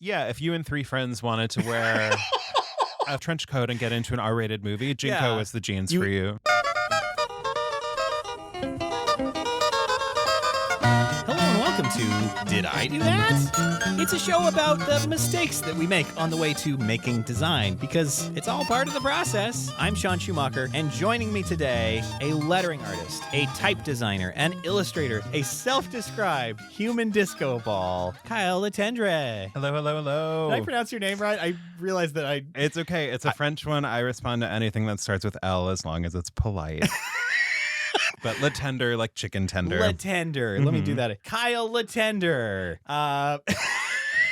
Yeah, if you and three friends wanted to wear a trench coat and get into an R-rated movie, Jinko is the jeans for you. Hello and welcome to Did I Do That? It's a show about the mistakes that we make on the way to making design, because it's all part of the process. I'm Sean Schumacher, and joining me today, a lettering artist, a type designer, an illustrator, a self-described human disco ball, Kyle Letendre. Hello, hello, hello. Did I pronounce your name right? I realized that It's okay. It's a French one. I respond to anything that starts with L as long as it's polite. But Letendre, like chicken tender. Letendre. Let me do that. Kyle Letendre.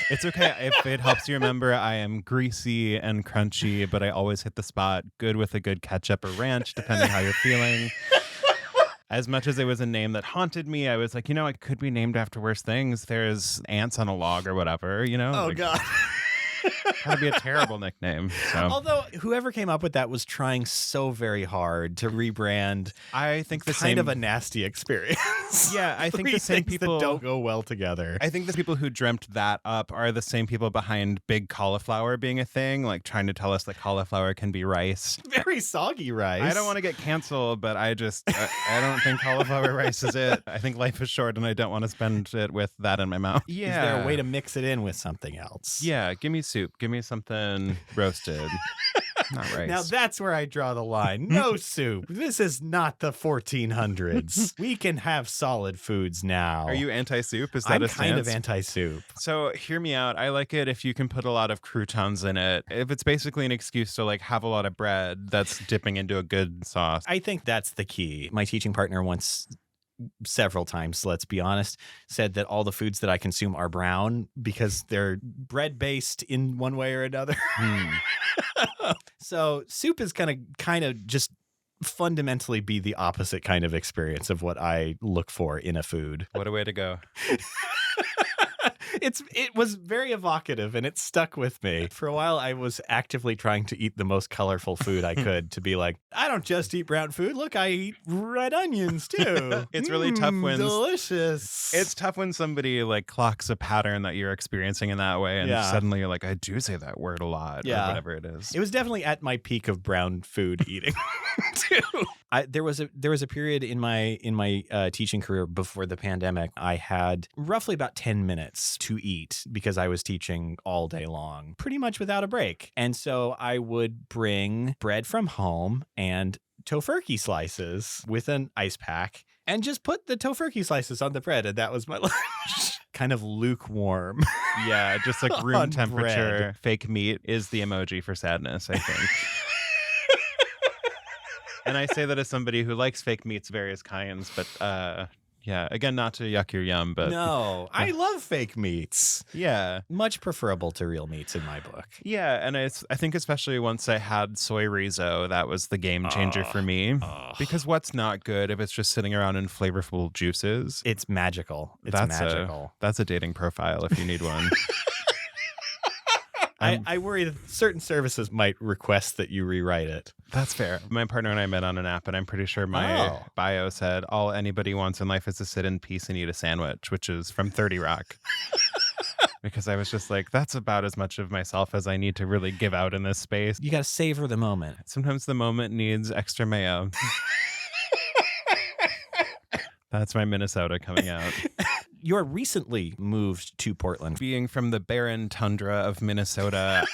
It's okay. If it helps you remember, I am greasy and crunchy, but I always hit the spot good with a good ketchup or ranch, depending how you're feeling. As much as it was a name that haunted me, I was like, it could be named after worse things. There's ants on a log or whatever, Oh, like, God. That'd be a terrible nickname. So. Although whoever came up with that was trying so very hard to rebrand. I think the kind same of a nasty experience. Yeah, I think the same people that don't go well together. I think the people who dreamt that up are the same people behind big cauliflower being a thing, like trying to tell us that cauliflower can be rice. Very soggy rice. I don't want to get canceled, but I don't think cauliflower rice is it. I think life is short, and I don't want to spend it with that in my mouth. Yeah. Is there a way to mix it in with something else? Yeah, give me soup. Give me something roasted. Not rice. Now that's where I draw the line. No soup. This is not the 1400s. We can have solid foods now. Are you anti-soup? Is that I'm a stance? kind of anti-soup. So hear me out. I like it if you can put a lot of croutons in it. If it's basically an excuse to like have a lot of bread that's dipping into a good sauce. I think that's the key. My teaching partner once, several times, let's be honest, said that all the foods that I consume are brown because they're bread-based in one way or another. So soup is kind of just fundamentally be the opposite kind of experience of what I look for in a food. What a way to go. It was very evocative and it stuck with me. For a while, I was actively trying to eat the most colorful food I could to be like, I don't just eat brown food. Look, I eat red onions too. It's really tough when delicious. It's tough when somebody like clocks a pattern that you're experiencing in that way, and suddenly you're like, I do say that word a lot, or whatever it is. It was definitely at my peak of brown food eating too. There was a period in my teaching career before the pandemic. I had roughly about 10 minutes to eat because I was teaching all day long, pretty much without a break. And so I would bring bread from home and tofurkey slices with an ice pack and just put the tofurkey slices on the bread. And that was my lunch. Kind of lukewarm. Yeah, just like room On temperature. bread. Fake meat is the emoji for sadness, I think. And I say that as somebody who likes fake meats, various kinds, but yeah, again, not to yuck your yum, but No, I love fake meats. yeah. Much preferable to real meats in my book. Yeah, and I think especially once I had soy rizo, that was the game changer for me. Because what's not good if it's just sitting around in flavorful juices? It's magical. It's That's magical. That's a dating profile if you need one. I worry that certain services might request that you rewrite it. That's fair. My partner and I met on an app, and I'm pretty sure my bio said all anybody wants in life is to sit in peace and eat a sandwich, which is from 30 Rock. Because I was just like, that's about as much of myself as I need to really give out in this space. You got to savor the moment. Sometimes the moment needs extra mayo. That's my Minnesota coming out. You're recently moved to Portland. Being from the barren tundra of Minnesota,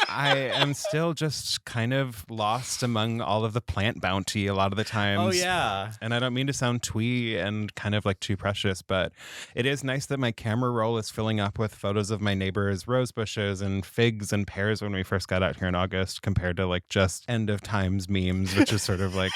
I am still just kind of lost among all of the plant bounty a lot of the times. Oh, yeah. And I don't mean to sound twee and kind of like too precious, but it is nice that my camera roll is filling up with photos of my neighbors' rose bushes and figs and pears when we first got out here in August, compared to like just end of times memes, which is sort of like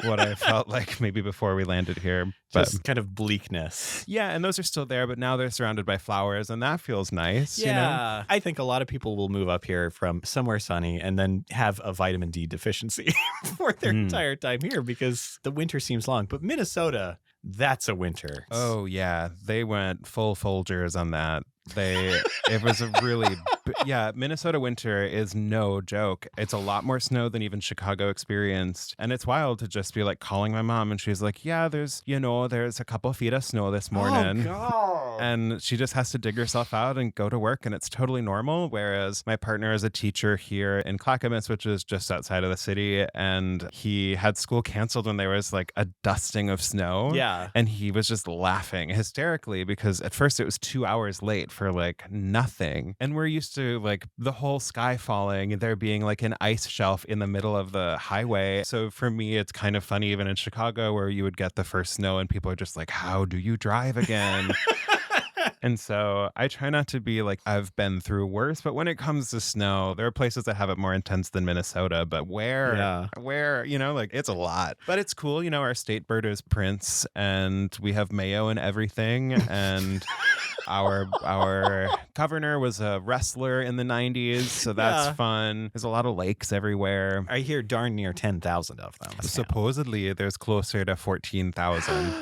what I felt like maybe before we landed here. But Just kind of bleakness. yeah, and those are still there, but now they're surrounded by flowers, and that feels nice. Yeah. You know? I think a lot of people will move up here from somewhere sunny and then have a vitamin D deficiency for their entire time here because the winter seems long. But Minnesota, that's a winter. Oh, yeah. They went full Folgers on that. It was a really Yeah, Minnesota winter is no joke. It's a lot more snow than even Chicago experienced. And it's wild to just be like calling my mom and she's like, yeah, there's a couple feet of snow this morning. God. And she just has to dig herself out and go to work, and it's totally normal. Whereas my partner is a teacher here in Clackamas, which is just outside of the city, and he had school canceled when there was like a dusting of snow. Yeah. And he was just laughing hysterically because at first it was 2 hours late for like nothing. And we're used to like the whole sky falling and there being like an ice shelf in the middle of the highway. So for me, it's kind of funny, even in Chicago, where you would get the first snow and people are just like, how do you drive again? And so I try not to be like, I've been through worse, but when it comes to snow, there are places that have it more intense than Minnesota, but where, like it's a lot, but it's cool. Our state bird is Prince and we have Mayo and everything. And our governor was a wrestler in the 90s. So that's fun. There's a lot of lakes everywhere. I hear darn near 10,000 of them. Supposedly there's closer to 14,000.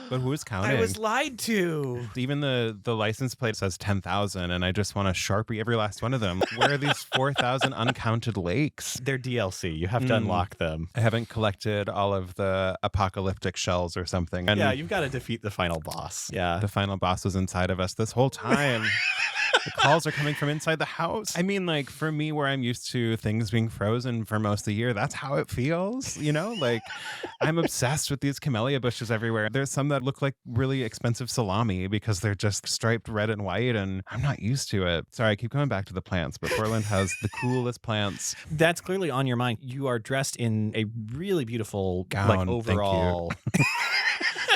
But who's counting? I was lied to. Even the license plate says 10,000, and I just want to Sharpie every last one of them. Where are these 4,000 uncounted lakes? They're DLC. You have to unlock them. I haven't collected all of the apocalyptic shells or something. And yeah, you've got to defeat the final boss. Yeah. The final boss was inside of us this whole time. The calls are coming from inside the house. I mean, like, for me, where I'm used to things being frozen for most of the year, that's how it feels, Like, I'm obsessed with these camellia bushes everywhere. There's some that look like really expensive salami because they're just striped red and white, and I'm not used to it. Sorry, I keep coming back to the plants, but Portland has the coolest plants. That's clearly on your mind. You are dressed in a really beautiful gown, like, overall.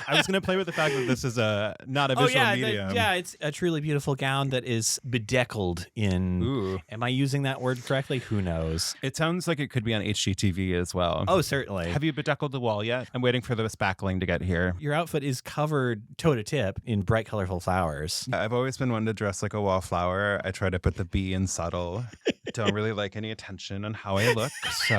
I was going to play with the fact that this is not a visual medium. It's a truly beautiful gown that is bedeckled in... Ooh. Am I using that word correctly? Who knows? It sounds like it could be on HGTV as well. Oh, certainly. Have you bedeckled the wall yet? I'm waiting for the spackling to get here. Your outfit is covered toe to tip in bright, colorful flowers. I've always been one to dress like a wallflower. I try to put the bee in subtle. Don't really like any attention on how I look. So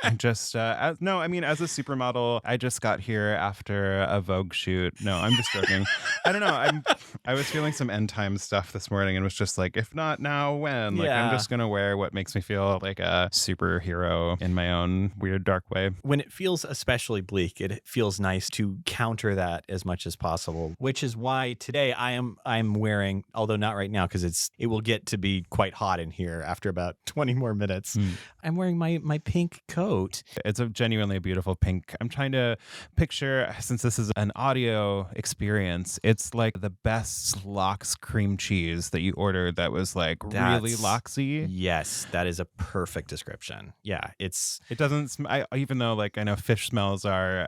I'm just, as a supermodel, I just got here after a Vogue shoot. No, I'm just joking. I don't know. I was feeling some end time stuff this morning and was just like, if not now, when? Like, I'm just going to wear what makes me feel like a superhero in my own weird, dark way. When it feels especially bleak, it feels nice to counter that as much as possible, which is why today I'm wearing, although not right now because it will get to be quite hot in here after about 20 more minutes. I'm wearing my pink coat. It's genuinely a beautiful pink. I'm trying to picture, since this is an audio experience, it's like the best lox cream cheese that you ordered that was like really loxy. Yes, that is a perfect description. Yeah, it doesn't, even though like I know fish smells are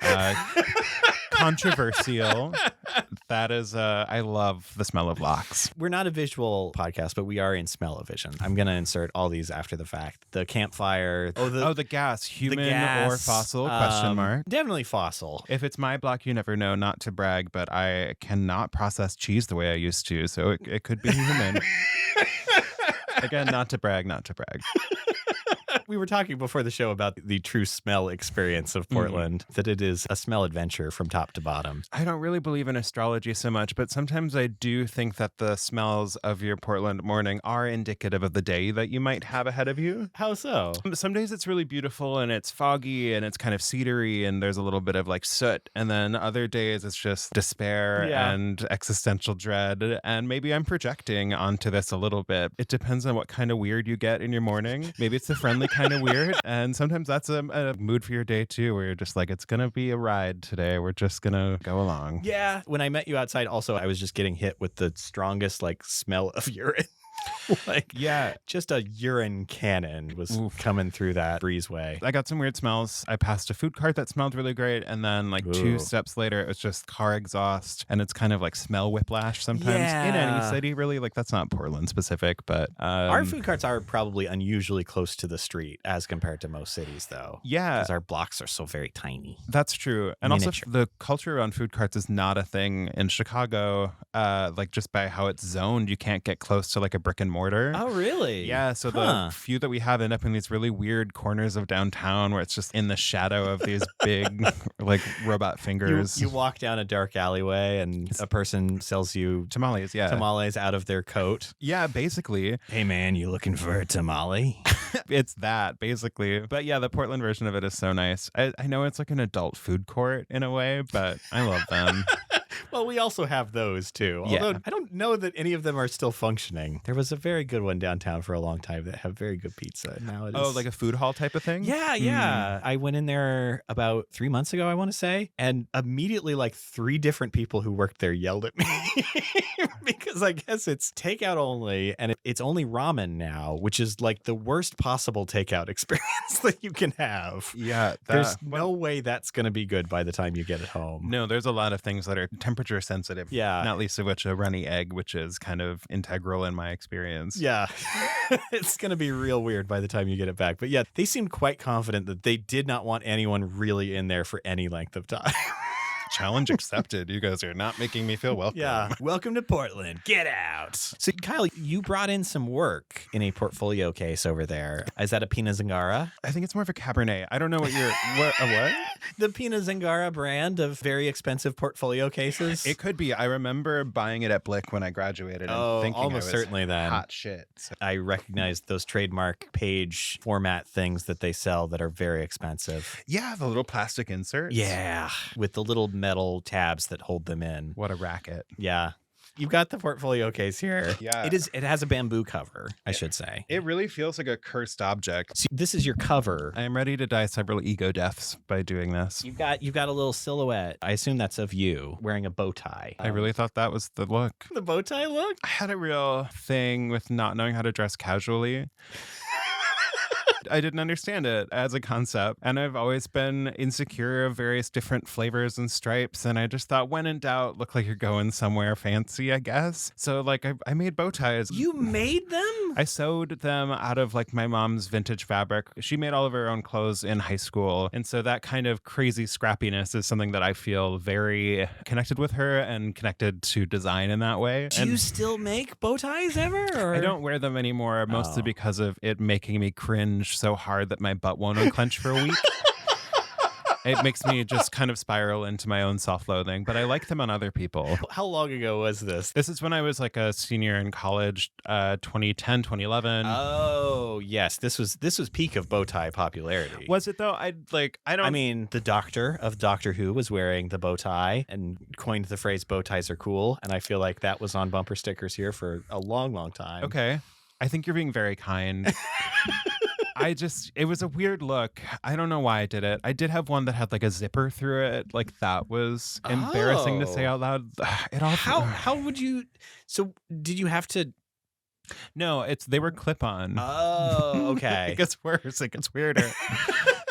controversial. That is, I love the smell of lox. We're not a visual podcast, but we are in smell-o-vision. I'm going to insert all these after the fact. The campfire. The gas. Human or fossil, question mark. Definitely fossil. If it's my block, you never know, not to brag, but I cannot process cheese the way I used to, so it could be human. Again, not to brag. We were talking before the show about the true smell experience of Portland, that it is a smell adventure from top to bottom. I don't really believe in astrology so much, but sometimes I do think that the smells of your Portland morning are indicative of the day that you might have ahead of you. How so? Some days it's really beautiful and it's foggy and it's kind of cedary and there's a little bit of like soot. And then other days it's just despair and existential dread. And maybe I'm projecting onto this a little bit. It depends on what kind of weird you get in your morning. Maybe it's the friendly kind of weird, and sometimes that's a mood for your day too, where you're just like, it's gonna be a ride today, we're just gonna go along. Yeah, when I met you outside also, I was just getting hit with the strongest like smell of urine. Just a urine cannon was coming through that breezeway. I got some weird smells. I passed a food cart that smelled really great, and then like 2 steps later it was just car exhaust, and it's kind of like smell whiplash sometimes in any city, really. Like, that's not Portland specific, but our food carts are probably unusually close to the street as compared to most cities, though. Because our blocks are so very tiny. That's true. And also the culture around food carts is not a thing in Chicago. Like, just by how it's zoned, you can't get close to like a brick brick and mortar. Oh, really? Yeah, so the few that we have end up in these really weird corners of downtown where it's just in the shadow of these big like robot fingers. You walk down a dark alleyway and a person sells you tamales out of their coat. Yeah, basically. Hey man, you looking for a tamale? It's that, basically. But yeah, the Portland version of it is so nice. I know it's like an adult food court in a way, but I love them. Well, we also have those too. Although I don't know that any of them are still functioning. There was a very good one downtown for a long time that had very good pizza. Now it is... Oh, like a food hall type of thing? Yeah. I went in there about 3 months ago, I want to say, and immediately like 3 different people who worked there yelled at me because I guess it's takeout only and it's only ramen now, which is like the worst possible takeout experience that you can have. Yeah. There's no way that's going to be good by the time you get it home. No, there's a lot of things that are temperature sensitive. Yeah. Not least of which a runny egg, which is kind of integral in my experience. Yeah. It's going to be real weird by the time you get it back. But yeah, they seemed quite confident that they did not want anyone really in there for any length of time. Challenge accepted. You guys are not making me feel welcome. Yeah. Welcome to Portland. Get out. So, Kyle, you brought in some work in a portfolio case over there. Is that a Pinot Zangara? I think it's more of a Cabernet. I don't know what you're... what? The Pinot Zangara brand of very expensive portfolio cases? It could be. I remember buying it at Blick when I graduated and thinking almost certainly then. Hot shit. So. I recognized those trademark page format things that they sell that are very expensive. Yeah, the little plastic inserts. Yeah, with the little metal tabs that hold them in. What a racket. Yeah. You've got the portfolio case here. Yeah. It has a bamboo cover, I should say. It really feels like a cursed object. See, this is your cover. I am ready to die several ego deaths by doing this. You've got a little silhouette. I assume that's of you wearing a bow tie. I really thought that was the look. The bow tie look? I had a real thing with not knowing how to dress casually. I didn't understand it as a concept. And I've always been insecure of various different flavors and stripes. And I just thought, when in doubt, look like you're going somewhere fancy, I guess. So like I made bow ties. You made them? I sewed them out of like my mom's vintage fabric. She made all of her own clothes in high school. And so that kind of crazy scrappiness is something that I feel very connected with her and connected to design in that way. Do you still make bow ties ever? Or? I don't wear them anymore, mostly because of it making me cringe so hard that my butt won't unclench for a week. It makes me just kind of spiral into my own self-loathing, but I like them on other people. How long ago was this? This is when I was like a senior in college, 2010, 2011. Oh, yes. This was peak of bow tie popularity. Was it though? I mean, the doctor of Doctor Who was wearing the bow tie and coined the phrase bow ties are cool. And I feel like that was on bumper stickers here for a long, long time. Okay. I think you're being very kind. It was a weird look. I don't know why I did it. I did have one that had like a zipper through it. Like that was embarrassing to say out loud. How would you, so did you have to? No, they were clip-on. Oh, okay. It gets worse. It gets weirder.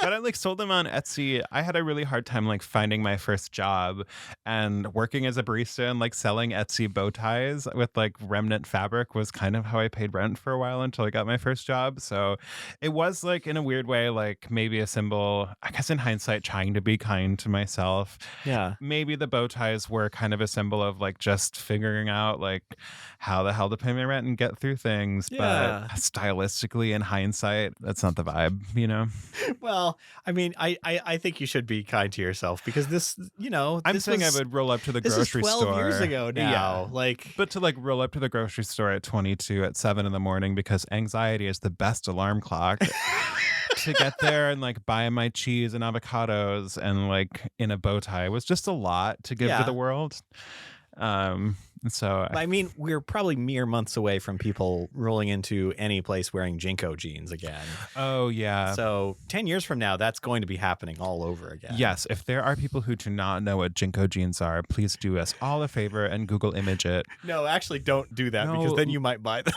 But I like sold them on Etsy. I had a really hard time like finding my first job, and working as a barista and like selling Etsy bow ties with like remnant fabric was kind of how I paid rent for a while until I got my first job. So it was like in a weird way, like maybe a symbol, I guess in hindsight, trying to be kind to myself. Yeah. Maybe the bow ties were kind of a symbol of like just figuring out like how the hell to pay my rent and get through things. Yeah. But stylistically in hindsight, that's not the vibe, you know? Well, I mean, I think you should be kind to yourself because this, you know, I'm saying I would roll up to the grocery this is 12 store years ago now. Yeah. But to like roll up to the grocery store at 22 at 7 a.m. because anxiety is the best alarm clock. To get there and like buy my cheese and avocados and like in a bow tie was just a lot to give to the world. So I mean, we're probably mere months away from people rolling into any place wearing Jinko jeans again. Oh, yeah. So 10 years from now, that's going to be happening all over again. Yes. If there are people who do not know what Jinko jeans are, please do us all a favor and Google image it. No, actually don't do that because then you might buy them.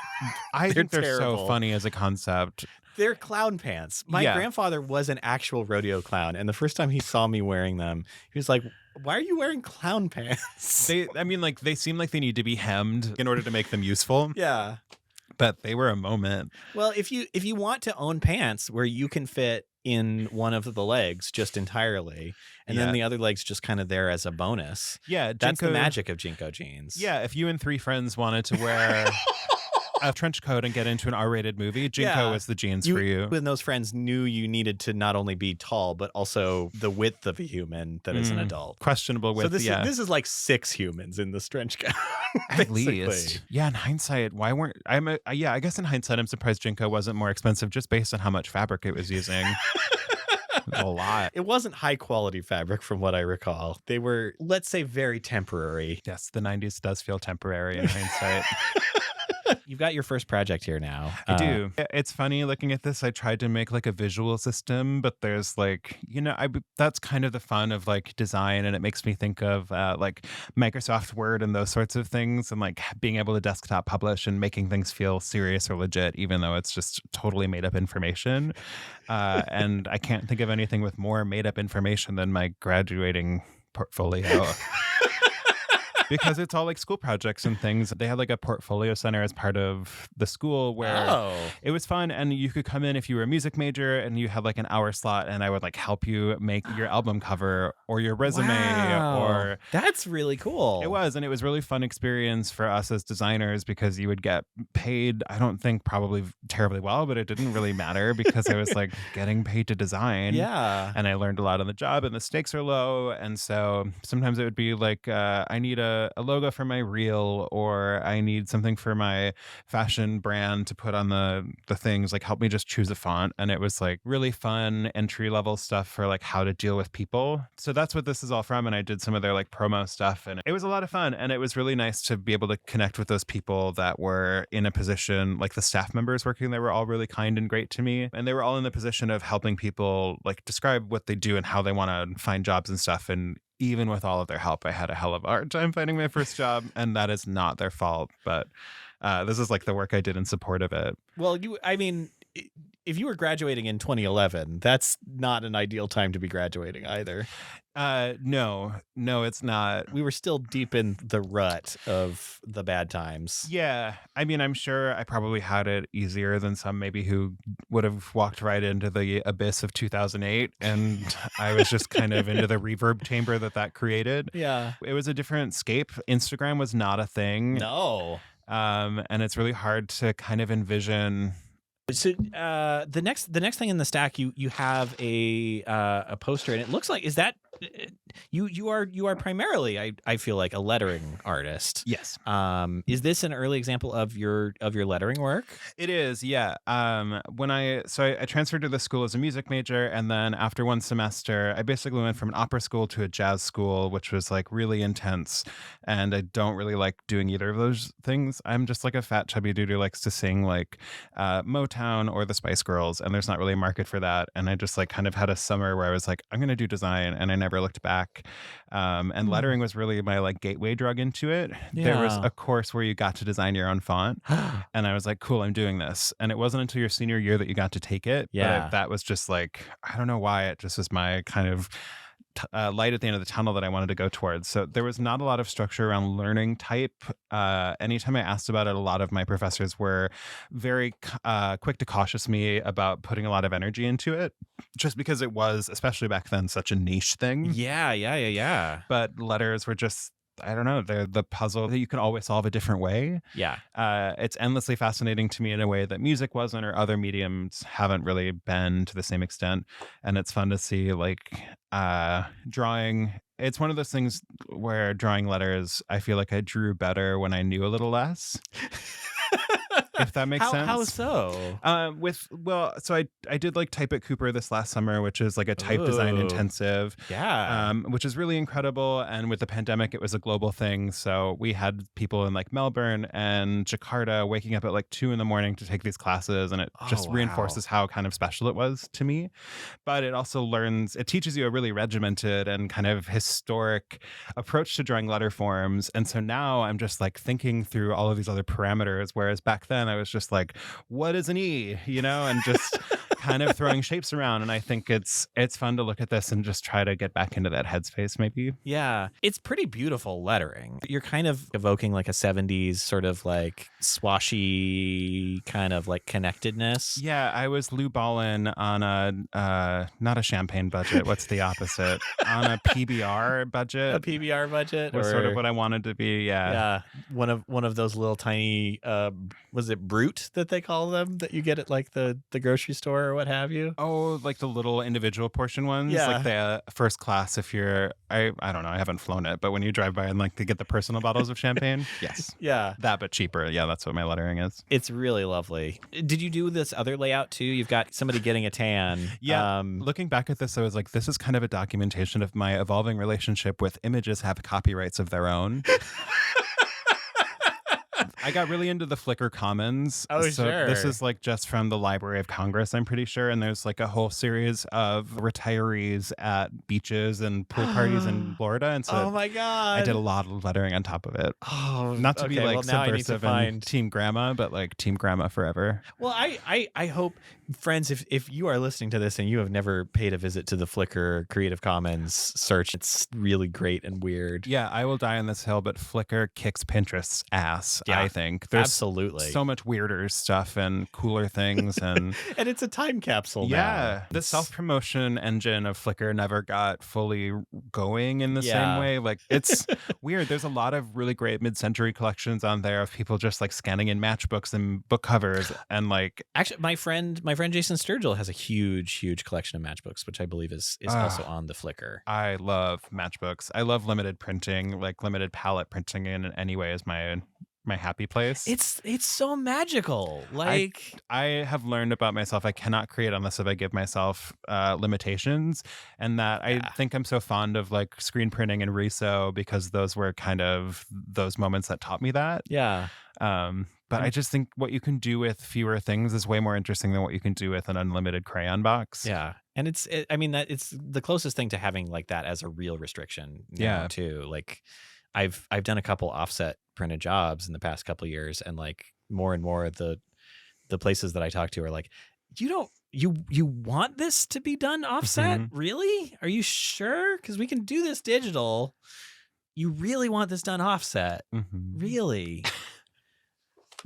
I think they're terrible. so funny as a concept. They're clown pants. My grandfather was an actual rodeo clown. And the first time he saw me wearing them, he was like, why are you wearing clown pants? They seem like they need to be hemmed in order to make them useful. Yeah. But they were a moment. Well, if you want to own pants where you can fit in one of the legs just entirely, and then the other leg's just kind of there as a bonus. Yeah. That's the magic of Jinko jeans. Yeah. If you and 3 friends wanted to wear... a trench coat and get into an R-rated movie, Jinko Yeah. is the jeans for you. When those friends knew you needed to not only be tall, but also the width of a human that is an adult. Questionable So with, this is like 6 humans in this trench coat. at basically. least. Yeah, in hindsight, why weren't yeah, I guess in hindsight, I'm surprised Jinko wasn't more expensive just based on how much fabric it was using. A lot. It wasn't high quality fabric from what I recall. They were, let's say, very temporary. Yes, the 90s does feel temporary in hindsight. You've got your first project here now. I do. It's funny looking at this. I tried to make like a visual system, but there's like, that's kind of the fun of like design. And it makes me think of like Microsoft Word and those sorts of things, and like being able to desktop publish and making things feel serious or legit, even though it's just totally made up information. And I can't think of anything with more made up information than my graduating portfolio. Because it's all like school projects and things. They had like a portfolio center as part of the school where it was fun. And you could come in if you were a music major and you had like an hour slot, and I would like help you make your album cover or your resume. Or that's really cool. It was. And it was really fun experience for us as designers because you would get paid, I don't think probably terribly well, but it didn't really matter because I was like getting paid to design. Yeah. And I learned a lot on the job, and the stakes are low. And so sometimes it would be like, I need a logo for my reel, or I need something for my fashion brand to put on the things, like help me just choose a font. And it was like really fun entry level stuff for like how to deal with people. So that's what this is all from. And I did some of their like promo stuff, and it was a lot of fun. And it was really nice to be able to connect with those people that were in a position, like the staff members working there were all really kind and great to me. And they were all in the position of helping people like describe what they do and how they want to find jobs and stuff. And even with all of their help, I had a hell of a hard time finding my first job, and that is not their fault. But this is like the work I did in support of it. Well, if you were graduating in 2011, that's not an ideal time to be graduating either. No, it's not. We were still deep in the rut of the bad times. Yeah. I mean, I'm sure I probably had it easier than some maybe who would have walked right into the abyss of 2008. And I was just kind of into the reverb chamber that created. Yeah. It was a different scape. Instagram was not a thing. No. And it's really hard to kind of envision. So the next thing in the stack, you have a poster, and it looks like, is that you are primarily, I feel like, a lettering artist. Yes. Is this an early example of your lettering work? It is, yeah. When I transferred to the school as a music major, and then after one semester, I basically went from an opera school to a jazz school, which was like really intense. And I don't really like doing either of those things. I'm just like a fat chubby dude who likes to sing like Motown or the Spice Girls, and there's not really a market for that. And I just like kind of had a summer where I was like, I'm going to do design, and I never looked back. And lettering was really my like gateway drug into it. Yeah. There was a course where you got to design your own font, and I was like, cool, I'm doing this. And it wasn't until your senior year that you got to take it. Yeah. But that was just like, I don't know why, it just was my kind of light at the end of the tunnel that I wanted to go towards. So there was not a lot of structure around learning type. Anytime I asked about it, a lot of my professors were very quick to cautious me about putting a lot of energy into it, just because it was, especially back then, such a niche thing. Yeah. But letters were just, I don't know, they're the puzzle that you can always solve a different way. Yeah. It's endlessly fascinating to me in a way that music wasn't, or other mediums haven't really been to the same extent. And it's fun to see like drawing. It's one of those things where drawing letters, I feel like I drew better when I knew a little less. If that makes sense. How so? So I did like type at Cooper this last summer, which is like a type design intensive. Yeah. Which is really incredible. And with the pandemic, it was a global thing. So we had people in like Melbourne and Jakarta waking up at like 2 a.m. to take these classes. And it just reinforces how kind of special it was to me. But it also it teaches you a really regimented and kind of historic approach to drawing letter forms. And so now I'm just like thinking through all of these other parameters, whereas back then I was just like, what is an E? And just kind of throwing shapes around. And I think it's fun to look at this and just try to get back into that headspace maybe. Yeah. It's pretty beautiful lettering. You're kind of evoking like a 70s sort of like swashy kind of like connectedness. Yeah, I was Lou Ballin on a not a champagne budget. What's the opposite? On a PBR budget. A PBR budget, was or sort of what I wanted to be. Yeah. yeah, one of those little tiny was it Brute that they call them that you get at like the grocery store or what have you? Oh, like the little individual portion ones, Yeah. like the first class. If you're, I don't know, I haven't flown it, but when you drive by and like to get the personal bottles of champagne, yes, Yeah. that but cheaper. Yeah, that's what my lettering is. It's really lovely. Did you do this other layout too? You've got somebody getting a tan. Yeah. Looking back at this, I was like, this is kind of a documentation of my evolving relationship with images have copyrights of their own. I got really into the Flickr Commons. Oh, so sure. This is like just from the Library of Congress, I'm pretty sure. And there's like a whole series of retirees at beaches and pool parties in Florida. And so Oh my God. I did a lot of lettering on top of it. Oh, Not to be okay, like well, now I need to subversive find and Team Grandma, but like Team Grandma forever. Well, I hope, friends, if you are listening to this and you have never paid a visit to the Flickr Creative Commons search, it's really great and weird. Yeah, I will die on this hill, but Flickr kicks Pinterest's ass, Yeah, I think. There's absolutely. so much weirder stuff and cooler things. And And it's a time capsule now. yeah, the self-promotion engine of Flickr never got fully going in the same way. Like, it's weird. There's a lot of really great mid-century collections on there of people just like scanning in matchbooks and book covers. And like, Actually, my friend Jason Sturgill has a huge collection of matchbooks, which I believe is also on the Flickr. I love matchbooks. I love limited printing, like limited palette printing in any way is my happy place. It's so magical. Like I have learned about myself, I cannot create unless if I give myself limitations, and that I think I'm so fond of like screen printing and resew because those were kind of those moments that taught me that. Yeah. But I just think what you can do with fewer things is way more interesting than what you can do with an unlimited crayon box. Yeah. And it's the closest thing to having like that as a real restriction now too. Like I've done a couple offset printed jobs in the past couple of years, and like more and more the places that I talk to are like, you want this to be done offset? Mm-hmm. Really? Are you sure? Because we can do this digital. You really want this done offset? Mm-hmm. Really?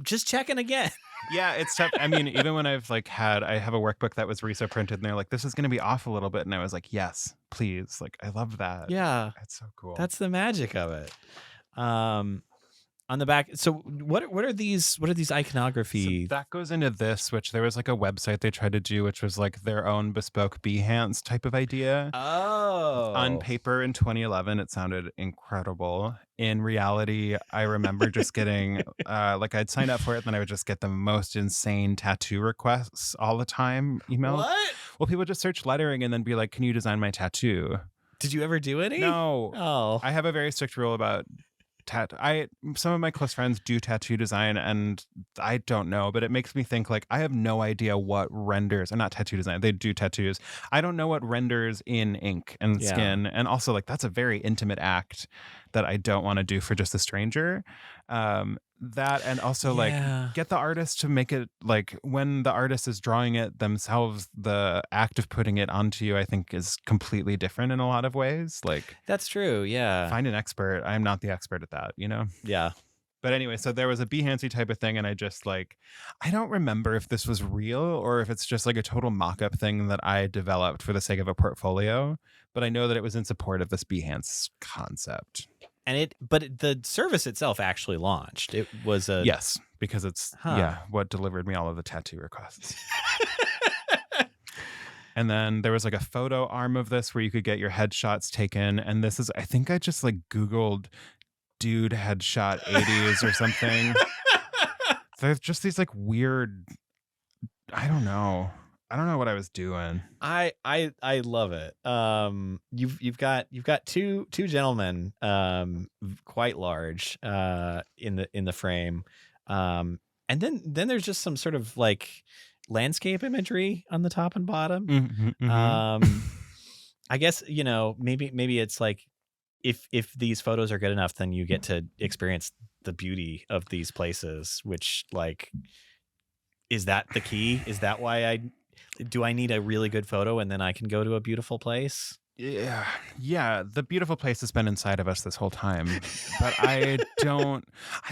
Just checking again. Yeah, it's tough. I mean, even when I have a workbook that was reso printed and they're like, this is going to be off a little bit. And I was like, yes, please. Like, I love that. Yeah. It's so cool. That's the magic of it. On the back. So what are these iconography? So that goes into this, which there was like a website they tried to do, which was like their own bespoke Behance type of idea. Oh. On paper in 2011, it sounded incredible. In reality, I remember just getting like I'd sign up for it, and then I would just get the most insane tattoo requests all the time. Email. What? Well, people just search lettering and then be like, "Can you design my tattoo?" Did you ever do any? No. Oh. I have a very strict rule about some of my close friends do tattoo design, and I don't know, but it makes me think like I have no idea what renders, or not tattoo design, they do tattoos. I don't know what renders in ink and skin, and also like that's a very intimate act that I don't want to do for just a stranger. That, and also like get the artist to make it, like when the artist is drawing it themselves, the act of putting it onto you I think is completely different in a lot of ways. Like, that's true. Yeah. Find an expert. I'm not the expert at that, you know? Yeah. But anyway, so there was a Behance type of thing, and I just like, I don't remember if this was real or if it's just like a total mock-up thing that I developed for the sake of a portfolio, but I know that it was in support of this Behance concept. And the service itself actually launched. It was a yes, because it's what delivered me all of the tattoo requests. And then there was like a photo arm of this where you could get your headshots taken, and this is, I think I just like Googled dude headshot 80s or something. There's just these like weird, I don't know what I was doing. I love it. You've got two gentlemen, quite large, in the frame, and then there's just some sort of like landscape imagery on the top and bottom. Mm-hmm, mm-hmm. I guess maybe it's like if these photos are good enough, then you get to experience the beauty of these places. Which, like, is that the key? Is that why Do I need a really good photo and then I can go to a beautiful place? Yeah. Yeah, the beautiful place has been inside of us this whole time. But I don't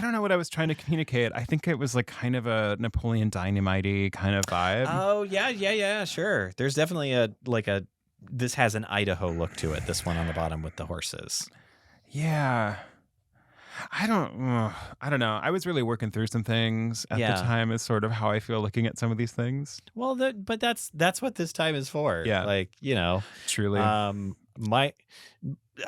know what I was trying to communicate. I think it was like kind of a Napoleon Dynamite-y kind of vibe. Oh, yeah, sure. There's definitely this has an Idaho look to it, this one on the bottom with the horses. Yeah. I don't know. I was really working through some things at the Yeah. time is sort of how I feel looking at some of these things. Well, but that's what this time is for. Yeah. Like, Truly. my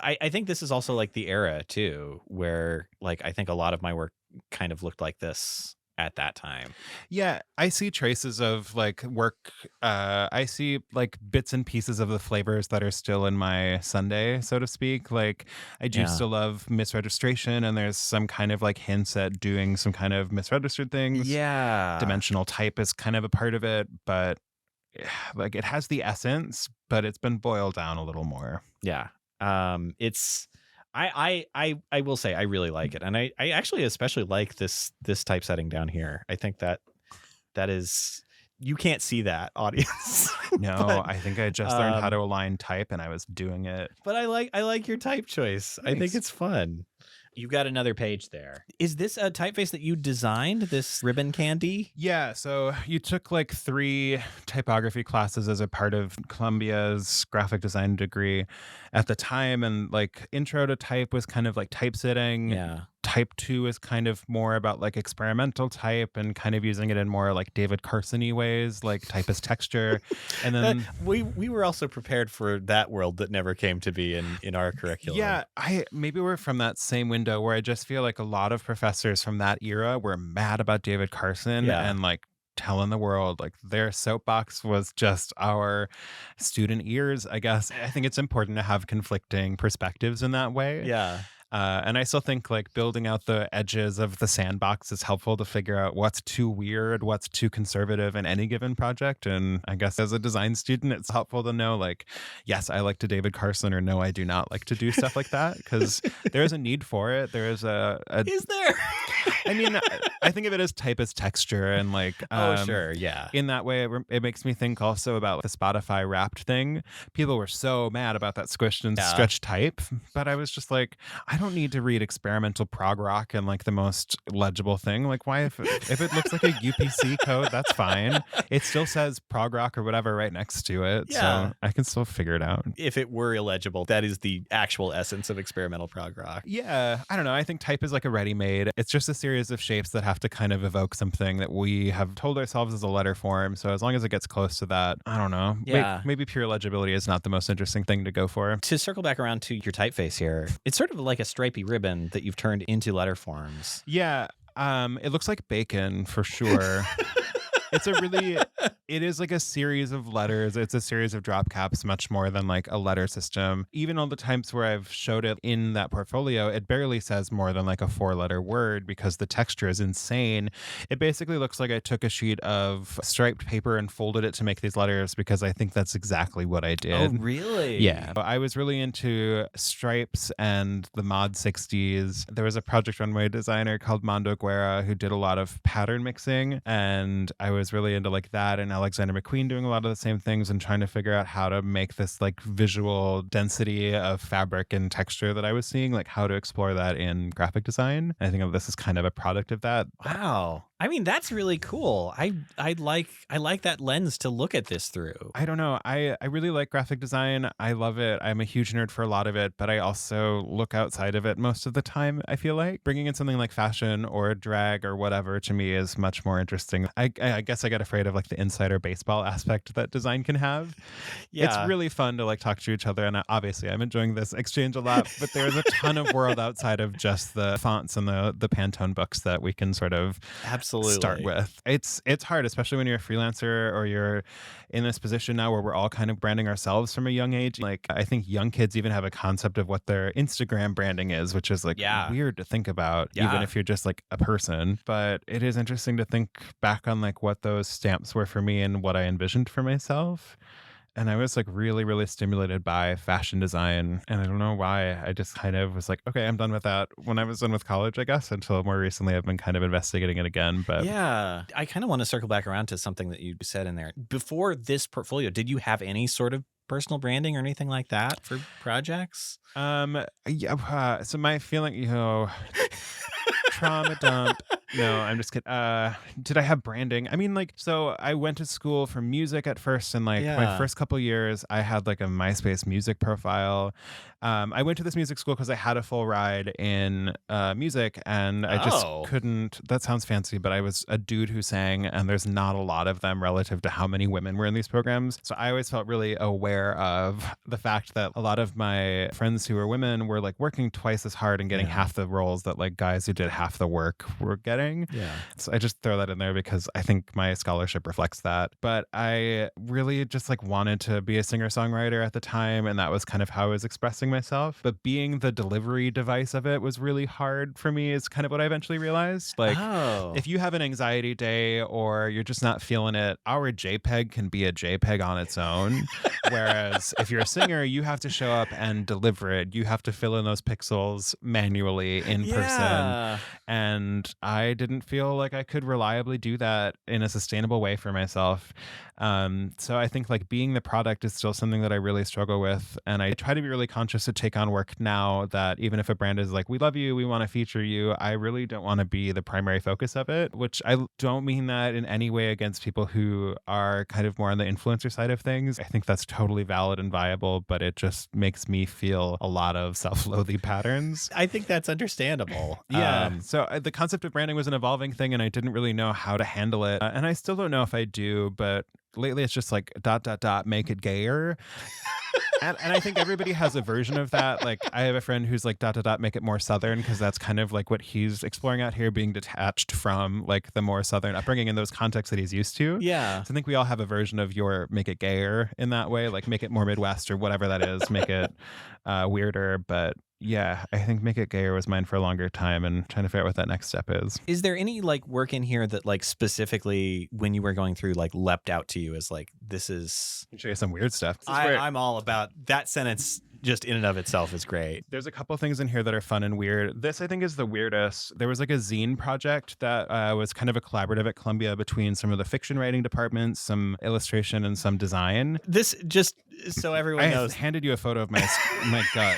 I think this is also like the era too, where like I think a lot of my work kind of looked like this at that time. Yeah, I see traces of like work. I see like bits and pieces of the flavors that are still in my Sunday, so to speak. Like I do Yeah. still love misregistration, and there's some kind of like hints at doing some kind of misregistered things. Yeah. Dimensional type is kind of a part of it, but like it has the essence, but it's been boiled down a little more. Yeah. It's I will say I really like it. And I actually especially like this typesetting down here. I think that is you can't see that, audience. No, but, I think I just learned how to align type, and I was doing it. but I like your type choice. I think Thanks. it's fun. You've got another page there. Is this a typeface that you designed, this ribbon candy? Yeah, so you took like 3 typography classes as a part of Columbia's graphic design degree at the time, and like intro to type was kind of like typesetting. Yeah. Type 2 is kind of more about like experimental type and kind of using it in more like David Carson-y ways, like type as texture. And then we were also prepared for that world that never came to be in our curriculum. yeah, maybe we're from that same window where I just feel like a lot of professors from that era were mad about David Carson Yeah. and like telling the world like their soapbox was just our student ears, I guess. I think it's important to have conflicting perspectives in that way. Yeah. And I still think like building out the edges of the sandbox is helpful to figure out what's too weird, what's too conservative in any given project. And I guess as a design student, it's helpful to know like, yes, I like to David Carson, or no, I do not like to do stuff like that, because there is a need for it. There is Is there? I mean, I think of it as type as texture, and like, Sure. Yeah. in that way, it makes me think also about the Spotify Wrapped thing. People were so mad about that squished and stretched type, but I was just like, I don't need to read experimental prog rock and like the most legible thing. Like, why if it looks like a UPC code, that's fine. It still says prog rock or whatever right next to it, Yeah. so I can still figure it out. If it were illegible, that is the actual essence of experimental prog rock. Yeah, I don't know. I think type is like a ready-made. It's just a series of shapes that have to kind of evoke something that we have told ourselves is a letter form. So as long as it gets close to that, I don't know. Yeah. Maybe pure legibility is not the most interesting thing to go for. To circle back around to your typeface here, it's sort of like a stripy ribbon that you've turned into letter forms. Yeah, it looks like bacon for sure. It is like a series of letters. It's a series of drop caps, much more than like a letter system. Even all the times where I've showed it in that portfolio, it barely says more than like a 4-letter word because the texture is insane. It basically looks like I took a sheet of striped paper and folded it to make these letters, because I think that's exactly what I did. Oh, really? Yeah. I was really into stripes and the mod 60s. There was a project runway designer called Mondo Guerra who did a lot of pattern mixing, and I was really into like that, and Alexander McQueen doing a lot of the same things and trying to figure out how to make this like visual density of fabric and texture that I was seeing, like how to explore that in graphic design. I think of this as kind of a product of that. Wow. I mean, that's really cool. I like that lens to look at this through. I don't know. I really like graphic design. I love it. I'm a huge nerd for a lot of it, but I also look outside of it most of the time. I feel like bringing in something like fashion or drag or whatever to me is much more interesting. I guess I get afraid of like the insider baseball aspect that design can have. Yeah. It's really fun to like talk to each other, and obviously I'm enjoying this exchange a lot, but there's a ton of world outside of just the fonts and the Pantone books that we can sort of Absolutely start with. It's hard, especially when you're a freelancer or you're in this position now where we're all kind of branding ourselves from a young age. Like, I think young kids even have a concept of what their Instagram branding is, which is like weird to think about, even if you're just like a person. But it is interesting to think back on like what those stamps were for me and what I envisioned for myself. And I was like really, really stimulated by fashion design. And I don't know why. I just kind of was like, okay, I'm done with that. When I was done with college, I guess, until more recently, I've been kind of investigating it again. But Yeah. I kind of want to circle back around to something that you said in there. Before this portfolio, did you have any sort of personal branding or anything like that for projects? Yeah, so my feeling, trauma dump. No, I'm just kidding. Did I have branding? I mean, like, so I went to school for music at first, and like my Yeah. first couple years, I had like a MySpace music profile. I went to this music school because I had a full ride in music, and I just Oh. couldn't. That sounds fancy, but I was a dude who sang, and there's not a lot of them relative to how many women were in these programs. So I always felt really aware of the fact that a lot of my friends who were women were like working twice as hard and getting Yeah. half the roles that like guys who did half the work were getting. Yeah. So I just throw that in there because I think my scholarship reflects that. But I really just like wanted to be a singer-songwriter at the time, and that was kind of how I was expressing myself. But being the delivery device of it was really hard for me, is kind of what I eventually realized. Like, Oh. if you have an anxiety day or you're just not feeling it, our JPEG can be a JPEG on its own. Whereas if you're a singer, you have to show up and deliver it. You have to fill in those pixels manually in person. Yeah. And I didn't feel like I could reliably do that in a sustainable way for myself. So I think like being the product is still something that I really struggle with. And I try to be really conscious to take on work now that even if a brand is like, we love you, we want to feature you, I really don't want to be the primary focus of it, which I don't mean that in any way against people who are kind of more on the influencer side of things. I think that's totally valid and viable, but it just makes me feel a lot of self-loathing patterns. I think that's understandable. Yeah. So the concept of branding was an evolving thing, and I didn't really know how to handle it. And I still don't know if I do, but lately it's just like ... make it gayer. And I think everybody has a version of that. Like I have a friend who's like ... make it more Southern, because that's kind of like what he's exploring out here, being detached from like the more Southern upbringing in those contexts that he's used to. Yeah. So I think we all have a version of your make it gayer in that way, like make it more Midwest or whatever that is, make it weirder. But yeah, I think make it gayer was mine for a longer time, and trying to figure out what that next step is. Is there any like work in here that like specifically when you were going through like leapt out to you as like, this is... I'll show you some weird stuff. This is where- I'm all about that sentence. Just in and of itself is great. There's a couple things in here that are fun and weird. This, I think, is the weirdest. There was like a zine project that was kind of a collaborative at Columbia between some of the fiction writing departments, some illustration, and some design. This, just so everyone I knows, handed you a photo of my gut.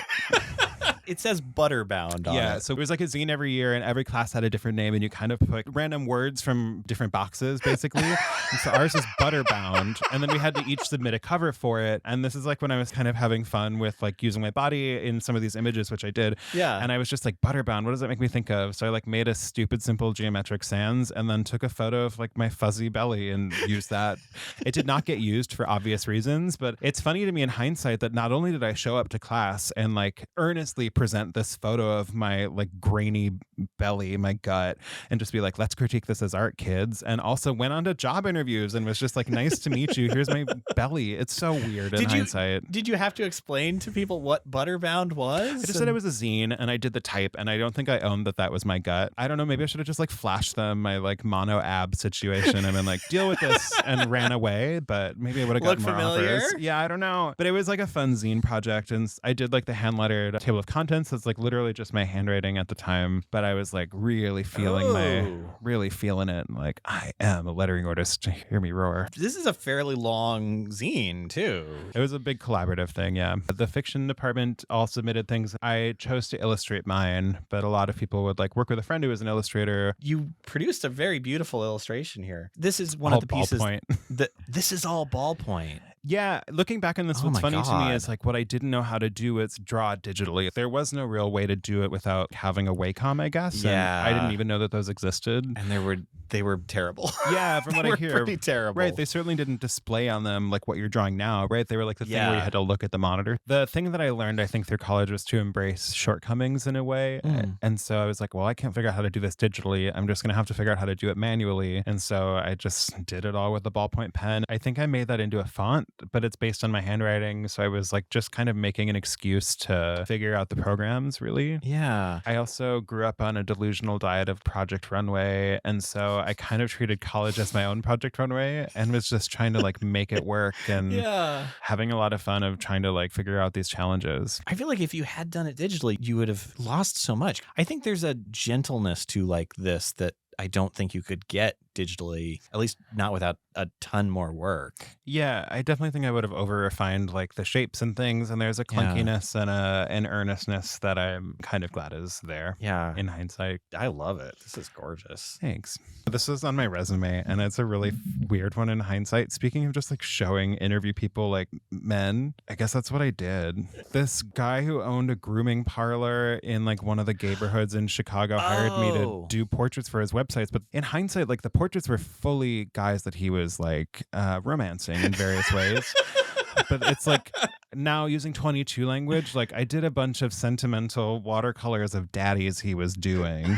it says Butterbound on Yeah, it. so it was like a zine every year, and every class had a different name, and you kind of put random words from different boxes, basically. And so ours is Butterbound, and then we had to each submit a cover for it. And this is like when I was kind of having fun with like using my body in some of these images, which I did. Yeah. And I was just like, Butterbound, what does that make me think of? So I like made a stupid, simple geometric sans, and then took a photo of like my fuzzy belly and used that. It did not get used for obvious reasons, but it's funny to me in hindsight that not only did I show up to class and like earnestly present this photo of my like grainy belly, my gut, and just be like, let's critique this as art, kids, and also went on to job interviews and was just like, nice to meet you, here's my belly. It's so weird in hindsight. Did you have to explain to people what Butterbound was? I just said it was a zine, and I did the type, and I don't think I owned that was my gut. I don't know, maybe I should have just like flashed them my like mono ab situation and been like, deal with this, and ran away, but maybe I would have gotten more familiar? offers. Yeah, I don't know. But it was like a fun zine project, and I did like the hand lettered table of contents. That's like literally just my handwriting at the time, but I was like really feeling it, and like, I am a lettering artist, hear me roar. This is a fairly long zine too. It was a big collaborative thing, yeah. The fiction department all submitted things. I chose to illustrate mine, but a lot of people would like work with a friend who was an illustrator. You produced a very beautiful illustration here. This is one All of the pieces ballpoint. that this is all ballpoint. Yeah, looking back on this, Oh what's my funny to God. me is like what I didn't know how to do is draw digitally. There was no real way to do it without having a Wacom, I guess. Yeah. And I didn't even know that those existed. And they were terrible. Yeah, from what They I were hear. pretty terrible. Right, they certainly didn't display on them like what you're drawing now, right? They were like the thing where Yeah. you had to look at the monitor. The thing that I learned, I think, through college was to embrace shortcomings in a way. Mm. And so I was like, well, I can't figure out how to do this digitally. I'm just going to have to figure out how to do it manually. And so I just did it all with the ballpoint pen. I think I made that into a font, but it's based on my handwriting. So I was like just kind of making an excuse to figure out the programs, really. Yeah. I also grew up on a delusional diet of Project Runway. And so I kind of treated college as my own project runway and was just trying to like make it work and Yeah. having a lot of fun of trying to like figure out these challenges. I feel like if you had done it digitally, you would have lost so much. I think there's a gentleness to like this that I don't think you could get digitally, at least not without a ton more work. Yeah, I definitely think I would have over refined like the shapes and things, and there's a clunkiness and an earnestness that I'm kind of glad is there. Yeah. In hindsight. I love it. This is gorgeous. Thanks. This is on my resume, and it's a really weird one in hindsight. Speaking of just like showing interview people like men, I guess that's what I did. This guy who owned a grooming parlor in like one of the neighborhoods in Chicago hired me to do portraits for his websites. But in hindsight, like the portraits were fully guys that he was like romancing in various ways. But it's like now using 22 language, like I did a bunch of sentimental watercolors of daddies he was doing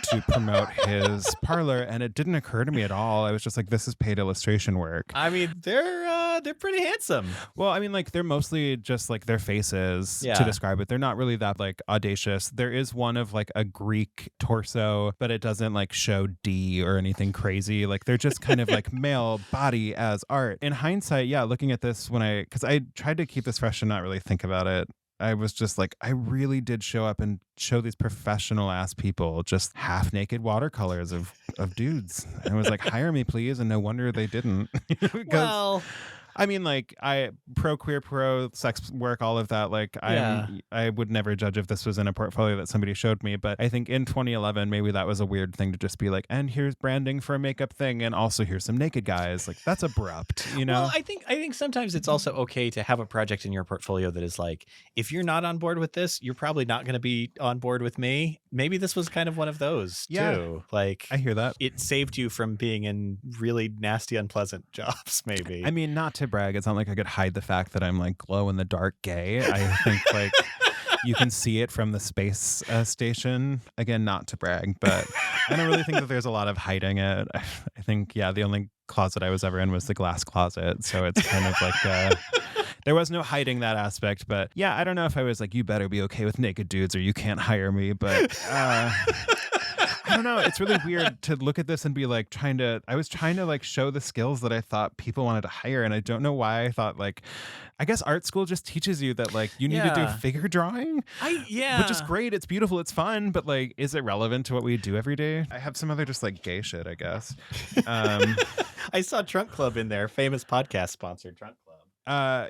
to promote his parlor, and it didn't occur to me at all. I was just like, this is paid illustration work. I mean, they're pretty handsome. Well, I mean, like they're mostly just like their faces to describe it. They're not really that like audacious. There is one of like a Greek torso, but it doesn't like show D or anything crazy. Like they're just kind of like male body as art. In hindsight, yeah, looking at this because I tried to keep this fresh and not really think about it. I was just like, I really did show up and show these professional ass people just half naked watercolors of dudes. And I was like, hire me, please. And no wonder they didn't. Well, I mean, like, pro queer, pro sex work, all of that. Like, I would never judge if this was in a portfolio that somebody showed me. But I think in 2011, maybe that was a weird thing to just be like, and here's branding for a makeup thing, and also here's some naked guys. Like, that's abrupt, you know? Well, I think sometimes it's also okay to have a project in your portfolio that is like, if you're not on board with this, you're probably not going to be on board with me. Maybe this was kind of one of those too. Like, I hear that. It saved you from being in really nasty, unpleasant jobs. Maybe. I mean, not to brag, it's not like I could hide the fact that I'm like glow in the dark gay. I think like you can see it from the space station. Again, not to brag, but I don't really think that there's a lot of hiding it. I think, the only closet I was ever in was the glass closet. So it's kind of like there was no hiding that aspect. But yeah, I don't know if I was like, you better be okay with naked dudes or you can't hire me. But I don't know. It's really weird to look at this and be like I was trying to like show the skills that I thought people wanted to hire. And I don't know why I thought like, I guess art school just teaches you that like you need to do figure drawing, which is great. It's beautiful. It's fun. But like, is it relevant to what we do every day? I have some other just like gay shit, I guess. I saw Trunk Club in there. Famous podcast sponsored Trunk Club.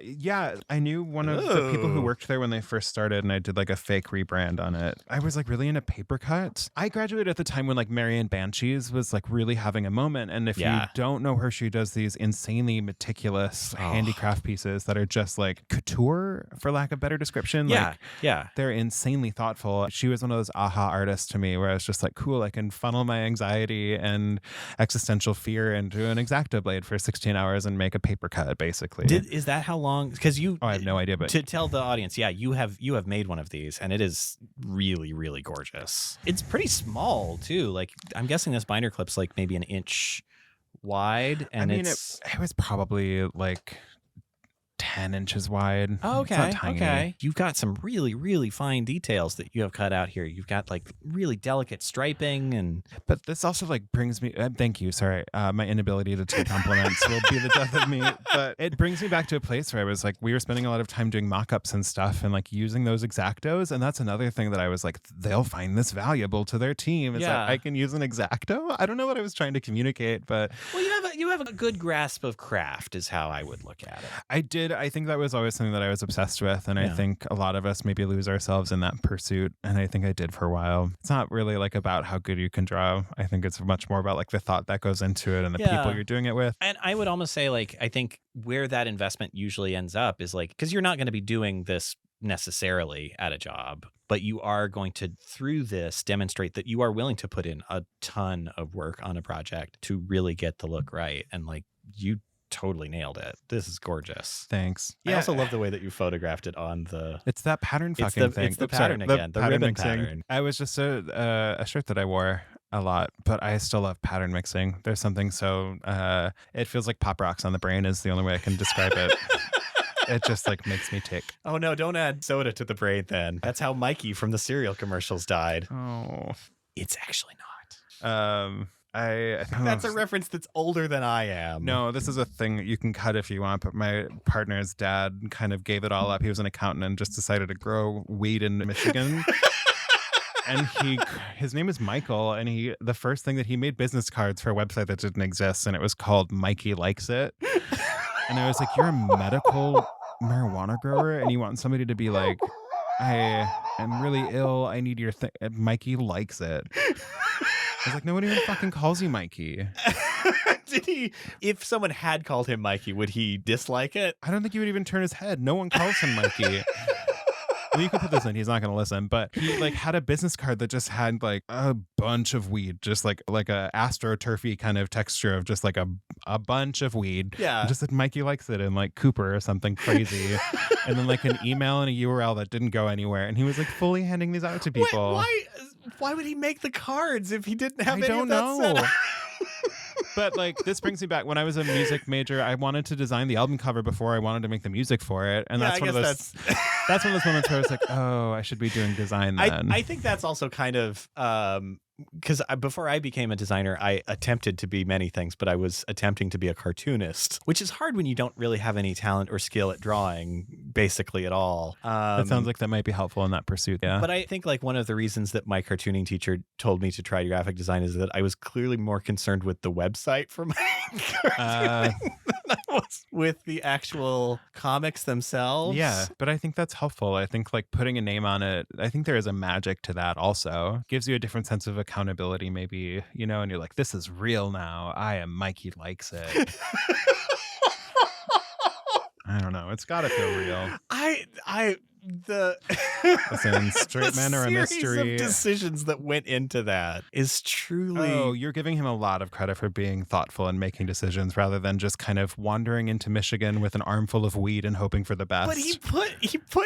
Yeah, I knew one of the people who worked there when they first started, and I did like a fake rebrand on it. I was like really into paper cuts. I graduated at the time when like Marianne Banshees was like really having a moment. And if you don't know her, she does these insanely meticulous handicraft pieces that are just like couture, for lack of better description. They're insanely thoughtful. She was one of those aha artists to me where I was just like, cool, I can funnel my anxiety and existential fear into an X-Acto blade for 16 hours and make a paper cut, basically. Is that how long? Because I have no idea, but to tell the audience, you have made one of these, and it is really, really gorgeous. It's pretty small too. Like I'm guessing this binder clip's like maybe an inch wide, and it was probably like 10 inches wide. Oh, okay. It's not tiny. Okay. You've got some really, really fine details that you have cut out here. You've got like really delicate striping but this also like brings me, thank you. Sorry. My inability to take compliments will be the death of me, but it brings me back to a place where I was like, we were spending a lot of time doing mock-ups and stuff and like using those X-Actos. And that's another thing that I was like, they'll find this valuable to their team. It's like, I can use an X-Acto. I don't know what I was trying to communicate, but well, you have a good grasp of craft is how I would look at it. I did. I think that was always something that I was obsessed with. And I think a lot of us maybe lose ourselves in that pursuit. And I think I did for a while. It's not really like about how good you can draw. I think it's much more about like the thought that goes into it and the people you're doing it with. And I would almost say like, I think where that investment usually ends up is like, because you're not going to be doing this necessarily at a job, but you are going to, through this, demonstrate that you are willing to put in a ton of work on a project to really get the look right. And like you totally nailed it. This is gorgeous. Thanks. I also love the way that you photographed it on it's that pattern fucking thing. It's the pattern again, the ribbon mixing. pattern. I was just a shirt that I wore a lot, but I still love pattern mixing. There's something so it feels like pop rocks on the brain is the only way I can describe it. It just like makes me tick. Oh no, don't add soda to the brain then. That's how Mikey from the cereal commercials died. Oh. It's actually not. I That's a reference that's older than I am. No, this is a thing that you can cut if you want, but my partner's dad kind of gave it all up. He was an accountant and just decided to grow weed in Michigan. And his name is Michael, and the first thing that he made business cards for a website that didn't exist, and it was called Mikey Likes It. And I was like, you're a medical marijuana grower and you want somebody to be like, I am really ill, I need your thing. Mikey Likes It. I was like, nobody even fucking calls you Mikey. Did he? If someone had called him Mikey, would he dislike it? I don't think he would even turn his head. No one calls him Mikey. I mean, you can put this in. He's not going to listen. But he like had a business card that just had like a bunch of weed, just like a astroturfy kind of texture of just like a bunch of weed. Yeah. And just said Mikey Likes It and like Cooper or something crazy. And then like an email and a URL that didn't go anywhere. And he was like fully handing these out to people. Why would he make the cards if he didn't have I any don't of that know. set up? But like this brings me back when I was a music major. I wanted to design the album cover before I wanted to make the music for it, and that's one of those. That's one of those moments where I was like, "Oh, I should be doing design then." I think that's also kind of because before I became a designer, I attempted to be many things, but I was attempting to be a cartoonist, which is hard when you don't really have any talent or skill at drawing, basically at all. That sounds like that might be helpful in that pursuit. Yeah, but I think like one of the reasons that my cartooning teacher told me to try graphic design is that I was clearly more concerned with the website for my cartooning than I was with the actual comics themselves. Yeah, but I think that's helpful. I think like putting a name on it, I think there is a magic to that also. Gives you a different sense of accountability maybe, you know, and you're like, this is real now. I am Mikey Likes It. I don't know. It's got to feel real. Listen, straight men are a mystery. The series of decisions that went into that is truly. Oh, you're giving him a lot of credit for being thoughtful and making decisions rather than just kind of wandering into Michigan with an armful of weed and hoping for the best. But he put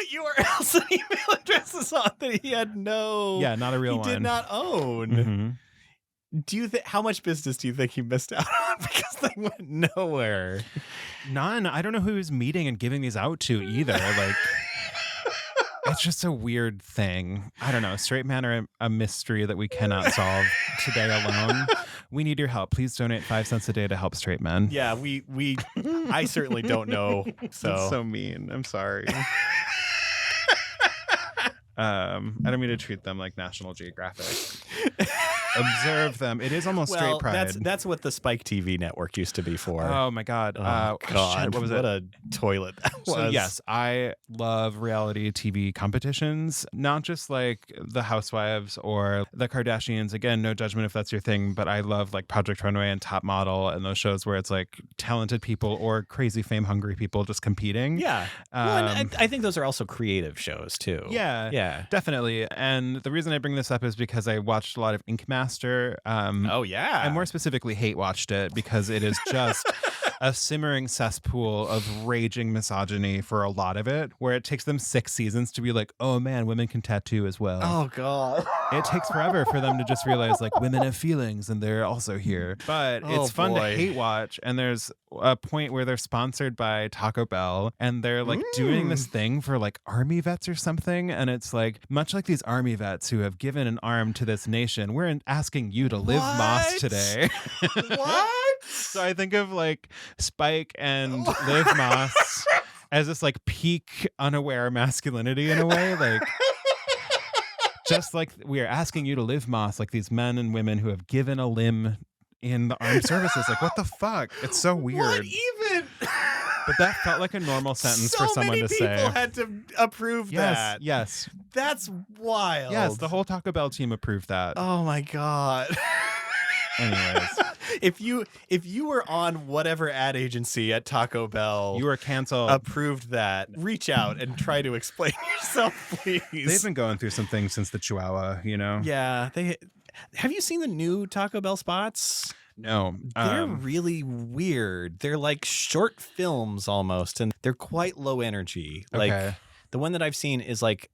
URLs and email addresses on that he had not a real one. He did not own. Mm-hmm. Do you think how much business do you think he missed out on because they went nowhere? None. I don't know who he was meeting and giving these out to either. Like. It's just a weird thing. I don't know. Straight men are a mystery that we cannot solve today alone. We need your help. Please donate 5 cents a day to help straight men. Yeah, I certainly don't know. So That's so mean. I'm sorry. I don't mean to treat them like National Geographic. Observe them. It is almost straight pride. That's what the Spike TV network used to be for. Oh my God. God. Shit, what was it? What a toilet that was. So yes, I love reality TV competitions, not just like the Housewives or the Kardashians. Again, no judgment if that's your thing, but I love like Project Runway and Top Model and those shows where it's like talented people or crazy fame hungry people just competing. Yeah. And I think those are also creative shows too. Yeah, definitely. And the reason I bring this up is because I watched a lot of Ink Master. Oh yeah. I more specifically hate watched it because it is just a simmering cesspool of raging misogyny for a lot of it, where it takes them 6 seasons to be like, oh man, women can tattoo as well. Oh God. It takes forever for them to just realize like women have feelings and they're also here. But it's fun to hate watch. And there's a point where they're sponsored by Taco Bell and they're like doing this thing for like army vets or something. And it's like, much like these army vets who have given an arm to this nation, we're asking you to live Moss today. What? So I think of like Spike and Liv Moss as this like peak unaware masculinity in a way. Like, just like we are asking you to live Moss, like these men and women who have given a limb in the armed services. Like, what the fuck? It's so weird. What even? But that felt like a normal sentence for someone to say. So many people had to approve that. Yes. That's wild. Yes, the whole Taco Bell team approved that. Oh my God. Anyways. If you were on whatever ad agency at Taco Bell, you were canceled, approved that, reach out and try to explain yourself, please. They've been going through some things since the Chihuahua, you know? Yeah. Have you seen the new Taco Bell spots? No. They're really weird. They're like short films almost, and they're quite low energy. Okay. Like the one that I've seen is like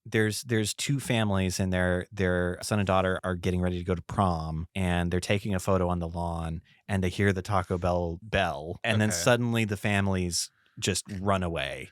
there's 2 families and their son and daughter are getting ready to go to prom, and they're taking a photo on the lawn, and they hear the Taco Bell bell, and then suddenly the families just run away.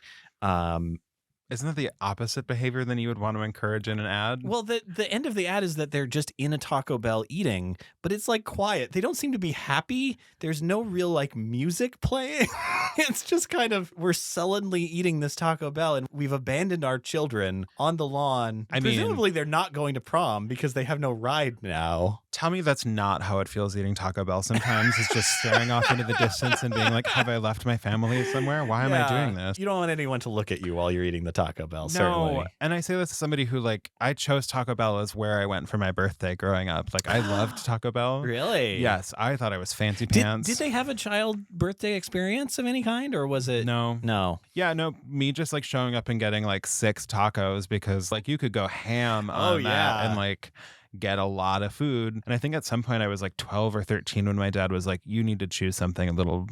Isn't that the opposite behavior than you would want to encourage in an ad? Well, the end of the ad is that they're just in a Taco Bell eating, but it's like quiet. They don't seem to be happy. There's no real like music playing. It's just kind of we're sullenly eating this Taco Bell and we've abandoned our children on the lawn. I mean, presumably they're not going to prom because they have no ride now. tell me that's not how it feels eating Taco Bell sometimes. It's just staring off into the distance and being like, have I left my family somewhere? Why am I doing this? You don't want anyone to look at you while you're eating the Taco Bell, certainly. No, and I say this to somebody who, like, I chose Taco Bell as where I went for my birthday growing up. Like, I loved Taco Bell. Really? Yes, I thought I was fancy pants. Did they have a child birthday experience of any kind, or was it? No. No. Yeah, no, me just like showing up and getting like 6 tacos because like you could go ham on that and like get a lot of food. And I think at some point I was like 12 or 13 when my dad was like, you need to choose something a little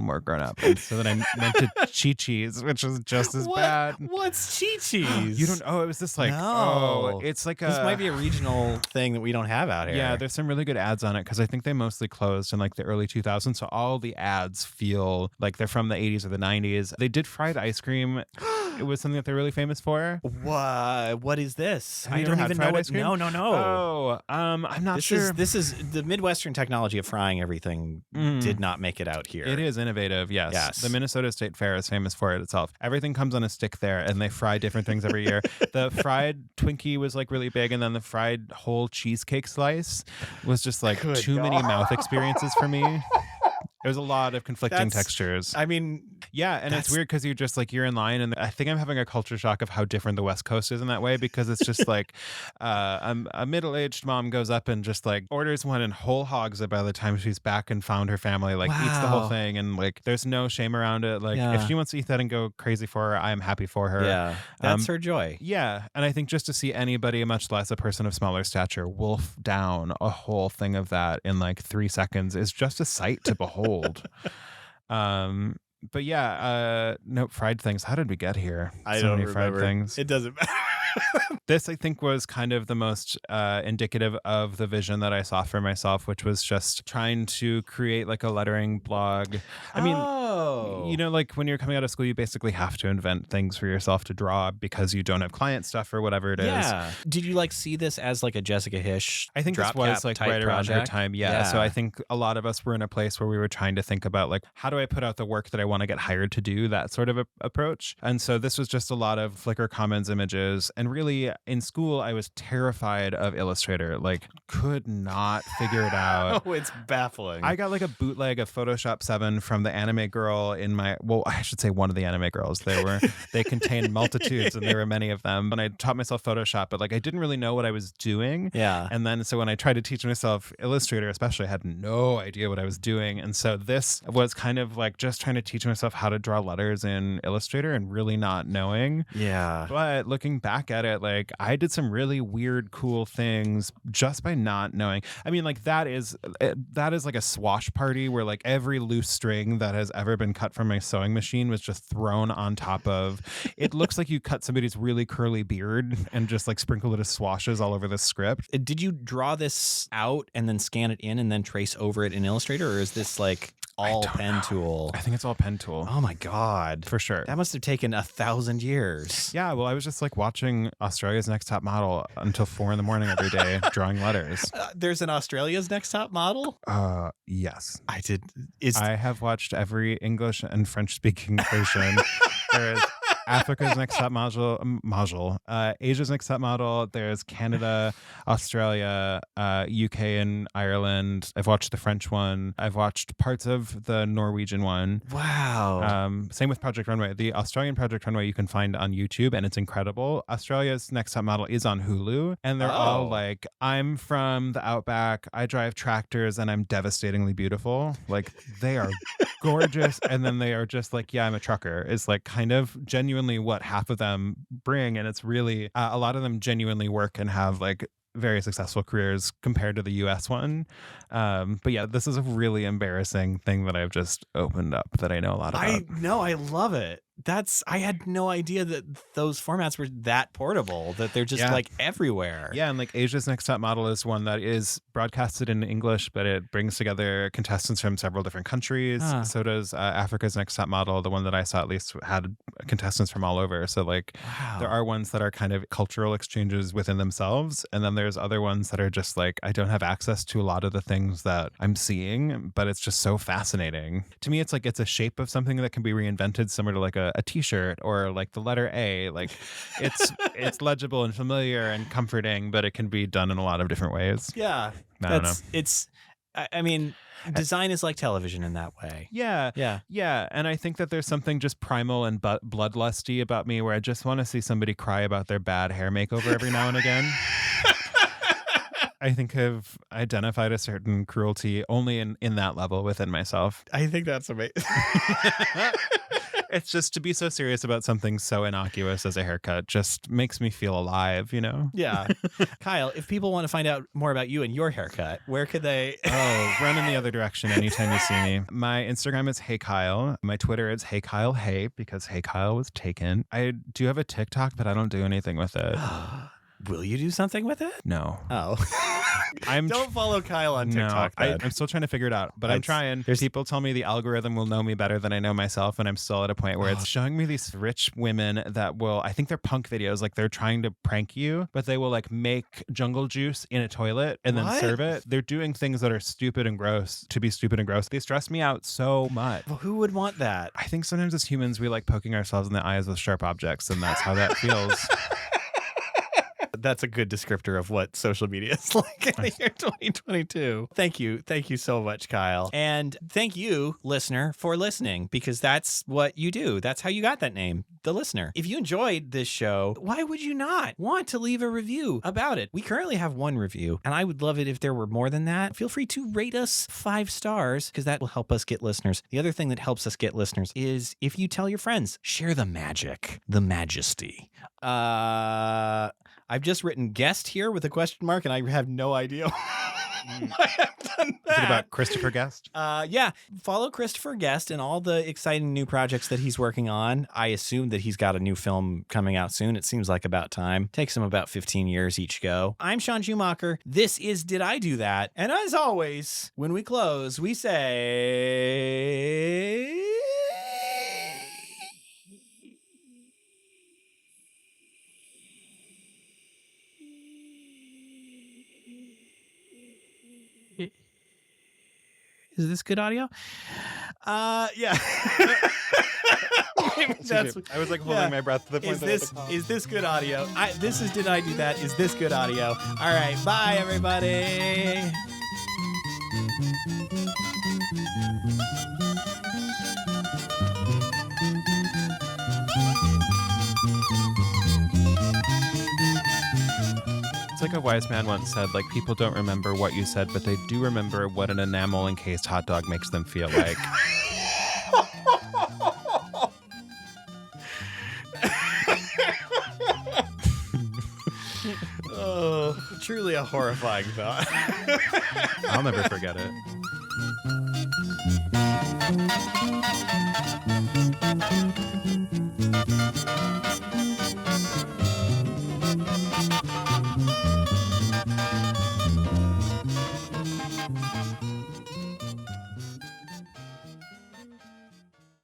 more grown up. And so then I went to Chi-Chi's, which was just as bad. What's Chi-Chi's? You don't know. It was this like, it's like this might be a regional thing that we don't have out here. Yeah, there's some really good ads on it because I think they mostly closed in like the early 2000s. So all the ads feel like they're from the 80s or the 90s. They did fried ice cream. It was something that they're really famous for. What is this? Have you ever had fried ice cream? No. Oh, I'm not sure. This is the Midwestern technology of frying everything did not make it out here. It is innovative, yes. The Minnesota State Fair is famous for it itself. Everything comes on a stick there, and they fry different things every year. The fried Twinkie was like really big, and then the fried whole cheesecake slice was just like too many mouth experiences for me. There's a lot of conflicting textures. I mean, yeah, and it's weird because you're just like, you're in line, and I think I'm having a culture shock of how different the West Coast is in that way, because it's just like a middle-aged mom goes up and just like orders one and whole hogs it by the time she's back and found her family, like eats the whole thing, and like there's no shame around it. Like if she wants to eat that and go crazy for her, I am happy for her. Yeah, that's her joy. Yeah, and I think just to see anybody, much less a person of smaller stature, wolf down a whole thing of that in like 3 seconds is just a sight to behold. But yeah, no, fried things. How did we get here? I don't remember. Fried things. It doesn't matter. This, I think, was kind of the most indicative of the vision that I saw for myself, which was just trying to create like a lettering blog. I mean, you know, like when you're coming out of school, you basically have to invent things for yourself to draw because you don't have client stuff or whatever it is. Yeah. Did you like see this as like a Jessica Hish? I think this was like right around her time. Yeah. So I think a lot of us were in a place where we were trying to think about like, how do I put out the work that I want to get hired to do, that sort of approach. And so this was just a lot of Flickr Commons images. And really in school, I was terrified of Illustrator, like could not figure it out. Oh, it's baffling. I got like a bootleg of Photoshop 7 from the anime girl in my, well, I should say one of the anime girls. They contained multitudes and there were many of them. And I taught myself Photoshop, but like I didn't really know what I was doing. Yeah. And then so when I tried to teach myself Illustrator, especially, I had no idea what I was doing. And so this was kind of like just trying to teach myself how to draw letters in Illustrator and really not knowing. Yeah. But looking back at it, like I did some really weird, cool things just by not knowing. I mean, like that is like a swash party where like every loose string that has ever been cut from my sewing machine was just thrown on top of. It looks like you cut somebody's really curly beard and just like sprinkled it as swashes all over the script. Did you draw this out and then scan it in and then trace over it in Illustrator, or is this like all pen tool? I think it's all pen tool. Oh my God. For sure. That must have taken 1,000 years. Yeah, well, I was just like watching Australia's Next Top Model until 4 a.m. every day, drawing letters. There's an Australia's Next Top Model? Yes. I have watched every English and French speaking version. There is Africa's Next Top Model, Asia's Next Top Model. There's Canada, Australia, UK, and Ireland. I've watched the French one. I've watched parts of the Norwegian one. Wow. Same with Project Runway. The Australian Project Runway you can find on YouTube, and it's incredible. Australia's Next Top Model is on Hulu, and they're all like, I'm from the outback, I drive tractors, and I'm devastatingly beautiful. Like, they are gorgeous, and then they are just like, yeah, I'm a trucker. It's like kind of genuinely what half of them bring, and it's really a lot of them genuinely work and have like very successful careers compared to the US one. But yeah, this is a really embarrassing thing that I've just opened up that I know a lot about. I love it. I had no idea that those formats were that portable, that they're just Yeah. like everywhere. Yeah, and like Asia's Next Top Model is one that is broadcasted in English, but it brings together contestants from several different countries. Huh. So does Africa's Next Top Model. The one that I saw at least had contestants from all over. So like Wow. there are ones that are kind of cultural exchanges within themselves, and then there's other ones that are just like I don't have access to a lot of the things that I'm seeing, but it's just so fascinating. To me, it's like it's a shape of something that can be reinvented, similar to like a t-shirt or like the letter A. Like it's legible and familiar and comforting, but it can be done in a lot of different ways. Yeah. I don't know. I mean, design is like television in that way. Yeah. Yeah. Yeah. And I think that there's something just primal and bloodlusty about me where I just want to see somebody cry about their bad hair makeover every now and again. I think I've identified a certain cruelty only in that level within myself. I think that's amazing. It's just to be so serious about something so innocuous as a haircut just makes me feel alive, you know? Yeah. Kyle, if people want to find out more about you and your haircut, where could they? Oh, run in the other direction anytime you see me. My Instagram is Hey Kyle. My Twitter is Hey Kyle Hey, because Hey Kyle was taken. I do have a TikTok, but I don't do anything with it. Will you do something with it? No. Oh. I'm Don't follow Kyle on TikTok. No, I'm still trying to figure it out, but I'm trying. People tell me the algorithm will know me better than I know myself, and I'm still at a point where it's showing me these rich women that will, I think they're punk videos, like they're trying to prank you, but they will like make jungle juice in a toilet and then serve it. They're doing things that are stupid and gross to be stupid and gross. They stress me out so much. Well, who would want that? I think sometimes as humans, we like poking ourselves in the eyes with sharp objects, and that's how that feels. That's a good descriptor of what social media is like in the year 2022. Thank you. Thank you so much, Kyle. And thank you, listener, for listening, because that's what you do. That's how you got that name, The Listener. If you enjoyed this show, why would you not want to leave a review about it? We currently have one review, and I would love it if there were more than that. Feel free to rate us 5 stars, because that will help us get listeners. The other thing that helps us get listeners is if you tell your friends, share the magic, the majesty. I've just written guest here with a question mark, and I have no idea why I've done that. Is it about Christopher Guest? Yeah. Follow Christopher Guest and all the exciting new projects that he's working on. I assume that he's got a new film coming out soon. It seems like about time. Takes him about 15 years each go. I'm Sean Schumacher. This is Did I Do That? And as always, when we close, we say... Is this good audio? Yeah. I was like holding my breath to the point Is this good audio? This is Did I Do That? Is this good audio? All right. Bye, everybody. It's like a wise man once said, like, people don't remember what you said, but they do remember what an enamel-encased hot dog makes them feel like. Oh, truly a horrifying thought. I'll never forget it.